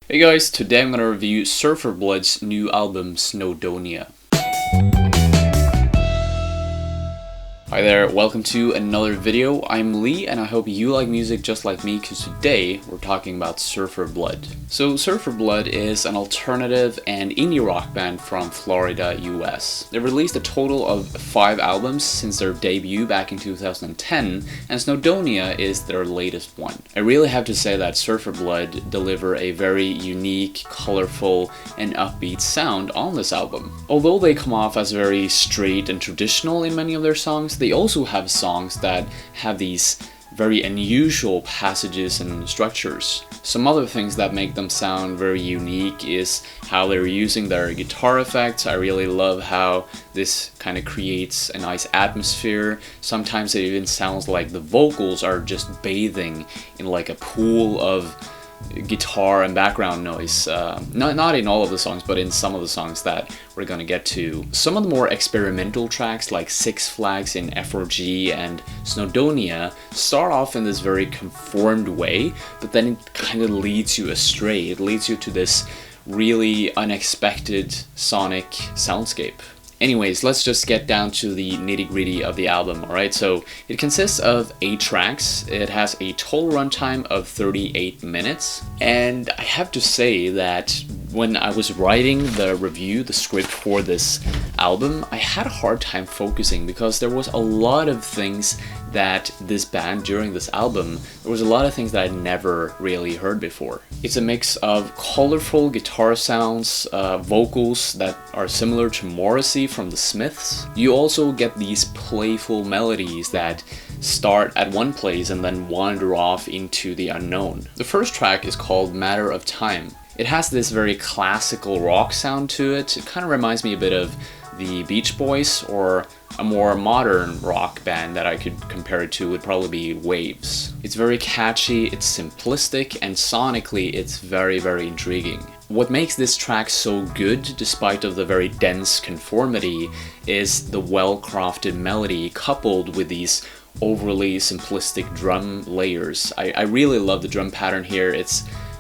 Hey guys, today I'm gonna review Surfer Blood's new album Snowdonia. Hi there, welcome to another video. I'm Lee and I hope you like music just like me because today we're talking about Surfer Blood. So Surfer Blood is an alternative and indie rock band from Florida, US. They released a total of 5 albums since their debut back in 2010 and Snowdonia is their latest one. I really have to say that Surfer Blood deliver a very unique, colorful and upbeat sound on this album. Although they come off as very straight and traditional in many of their songs, they also have songs that have these very unusual passages and structures. Some other things that make them sound very unique is how they're using their guitar effects. I really love how this kind of creates a nice atmosphere. Sometimes it even sounds like the vocals are just bathing in like a pool of guitar and background noise. Not in all of the songs, but in some of the songs that we're gonna get to. Some of the more experimental tracks like Six Flags in F4G and Snowdonia start off in this very conformed way, but then it kind of leads you astray. It leads you to this really unexpected sonic soundscape. Anyways, let's just get down to the nitty-gritty of the album, alright? So it consists of 8 tracks, it has a total runtime of 38 minutes, and I have to say that when I was writing the review, the script for this album, I had a hard time focusing because there was a lot of things that this band during this album, there was a lot of things that I'd never really heard before. It's a mix of colorful guitar sounds, vocals that are similar to Morrissey from the Smiths. You also get these playful melodies that start at one place and then wander off into the unknown. The first track is called Matter of Time. It has this very classical rock sound to it. It kind of reminds me a bit of the Beach Boys, or a more modern rock band that I could compare it to would probably be Wavves. It's very catchy, it's simplistic, and sonically it's very, very intriguing. What makes this track so good, despite of the very dense conformity, is the well-crafted melody coupled with these overly simplistic drum layers. I really love the drum pattern here.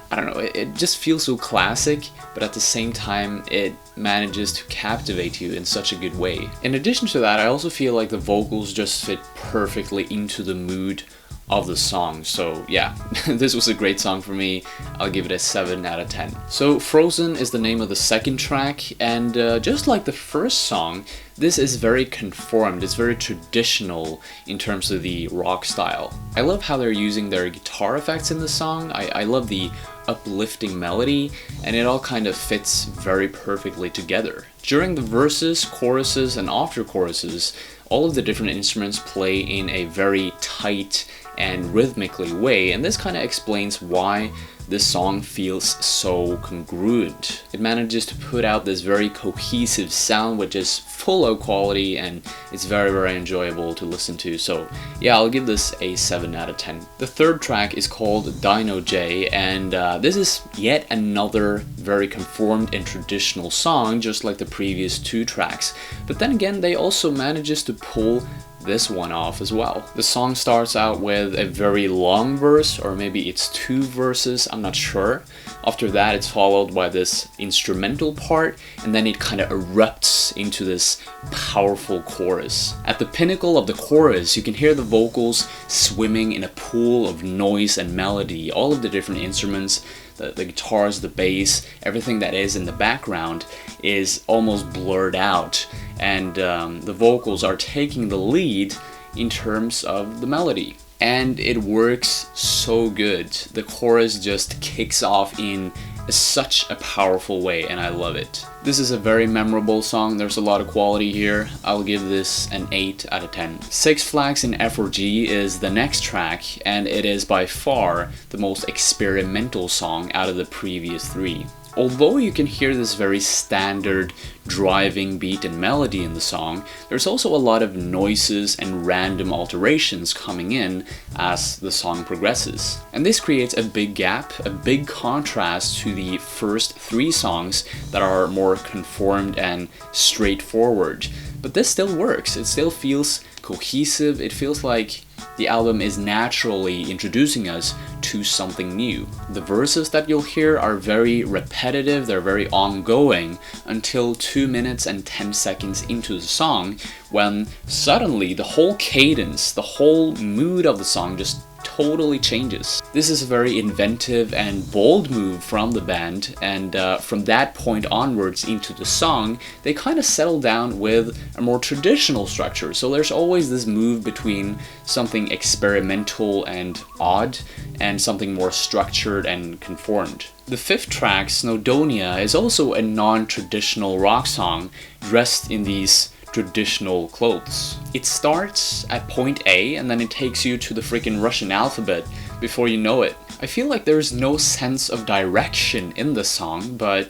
I don't know, it just feels so classic, but at the same time it manages to captivate you in such a good way. In addition to that, I also feel like the vocals just fit perfectly into the mood of the song. So yeah, this was a great song for me. I'll give it a 7 out of 10. So Frozen is the name of the second track, and just like the first song, this is very conformed, it's very traditional in terms of the rock style. I love how they're using their guitar effects in the song. I love the uplifting melody, and it all kind of fits very perfectly together. During the verses, choruses, and after choruses, all of the different instruments play in a very tight and rhythmically way, and this kind of explains why this song feels so congruent. It manages to put out this very cohesive sound which is full of quality, and it's very, very enjoyable to listen to. So yeah, I'll give this a 7 out of 10. The third track is called Dino Jay, and this is yet another very conformed and traditional song, just like the previous 2 tracks. But then again, they also manages to pull this one off as well. The song starts out with a very long verse, or maybe it's 2 verses, I'm not sure. After that it's followed by this instrumental part, and then it kind of erupts into this powerful chorus. At the pinnacle of the chorus, you can hear the vocals swimming in a pool of noise and melody. All of the different instruments, the guitars, the bass, everything that is in the background is almost blurred out, and the vocals are taking the lead in terms of the melody. And it works so good. The chorus just kicks off in such a powerful way, and I love it. This is a very memorable song. There's a lot of quality here. I'll give this an 8 out of 10. Six Flags in F4G is the next track, and it is by far the most experimental song out of the previous 3. Although you can hear this very standard driving beat and melody in the song, there's also a lot of noises and random alterations coming in as the song progresses. And this creates a big gap, a big contrast to the first 3 songs that are more conformed and straightforward. But this still works, it still feels cohesive, it feels like the album is naturally introducing us to something new. The verses that you'll hear are very repetitive, they're very ongoing, until 2 minutes and 10 seconds into the song, when suddenly the whole cadence, the whole mood of the song just totally changes. This is a very inventive and bold move from the band, and from that point onwards into the song, they kind of settle down with a more traditional structure. So there's always this move between something experimental and odd and something more structured and conformed. The fifth track, Snowdonia, is also a non-traditional rock song dressed in these traditional clothes. It starts at point A and then it takes you to the freaking Russian alphabet before you know it. I feel like there's no sense of direction in the song, but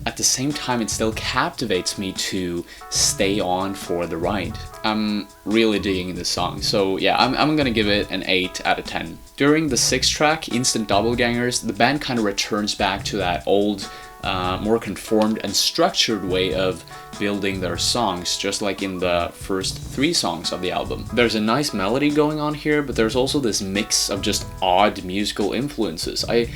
at the same time it still captivates me to stay on for the ride. I'm really digging this song, so yeah, I'm gonna give it an 8 out of 10. During the sixth track, Instant Doppelgängers, the band kind of returns back to that old, more conformed and structured way of building their songs, just like in the first 3 songs of the album. There's a nice melody going on here, but there's also this mix of just odd musical influences. I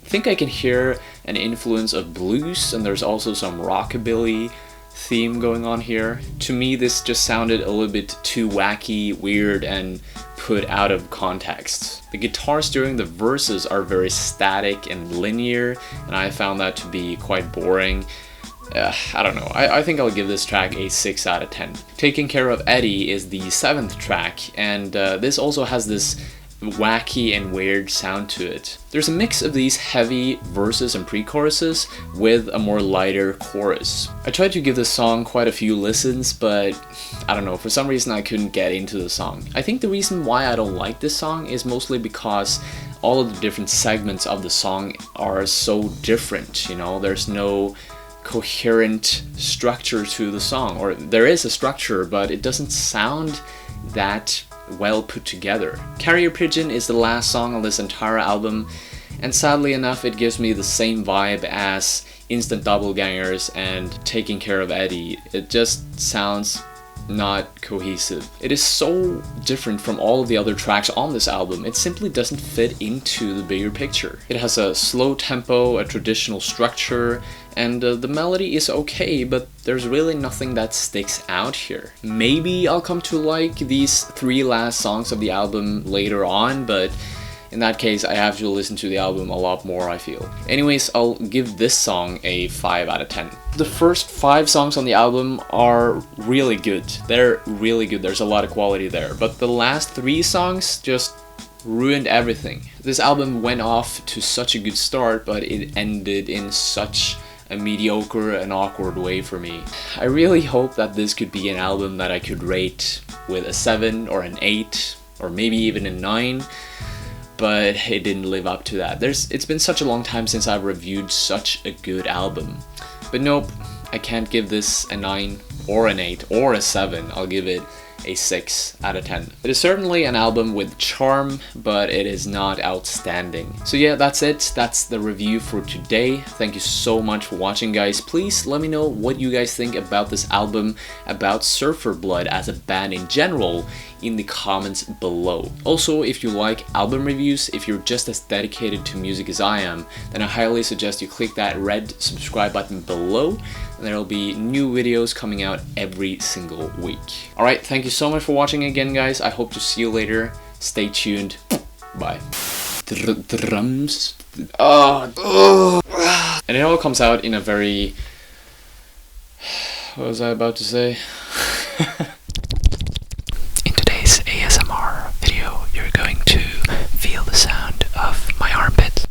think I can hear an influence of blues, and there's also some rockabilly theme going on here. To me, this just sounded a little bit too wacky, weird, and put out of context. The guitars during the verses are very static and linear, and I found that to be quite boring. I don't know, I think I'll give this track a 6 out of 10. Taking Care of Eddy is the 7th track, and this also has this wacky and weird sound to it. There's a mix of these heavy verses and pre-choruses with a more lighter chorus. I tried to give this song quite a few listens, but I don't know, for some reason I couldn't get into the song. I think the reason why I don't like this song is mostly because all of the different segments of the song are so different, you know, there's no coherent structure to the song, or there is a structure, but it doesn't sound that well put together. Carrier Pigeon is the last song on this entire album, and sadly enough it gives me the same vibe as Instant Doppelgängers and Taking Care of Eddy. It just sounds not cohesive. It is so different from all of the other tracks on this album, it simply doesn't fit into the bigger picture. It has a slow tempo, a traditional structure, and the melody is okay, but there's really nothing that sticks out here. Maybe I'll come to like these 3 last songs of the album later on, but in that case I have to listen to the album a lot more, I feel. Anyways, I'll give this song a 5 out of 10. The first 5 songs on the album are really good. They're really good, there's a lot of quality there, but the last 3 songs just ruined everything. This album went off to such a good start, but it ended in such a mediocre and awkward way for me. I really hope that this could be an album that I could rate with a 7 or an 8 or maybe even a 9, but it didn't live up to that. It's been such a long time since I've reviewed such a good album. But nope, I can't give this a 9 or an 8 or a 7. I'll give it a 6 out of 10. It is certainly an album with charm, but it is not outstanding. So yeah, that's it. That's the review for today. Thank you so much for watching, guys. Please let me know what you guys think about this album, about Surfer Blood as a band in general, in the comments below. Also, if you like album reviews, if you're just as dedicated to music as I am, then I highly suggest you click that red subscribe button below, and there will be new videos coming out every single week. Alright, thank you so much for watching again, guys. I hope to see you later. Stay tuned. Bye. Drums. And it all comes out in a very... What was I about to say? ASMR video, you're going to feel the sound of my armpit.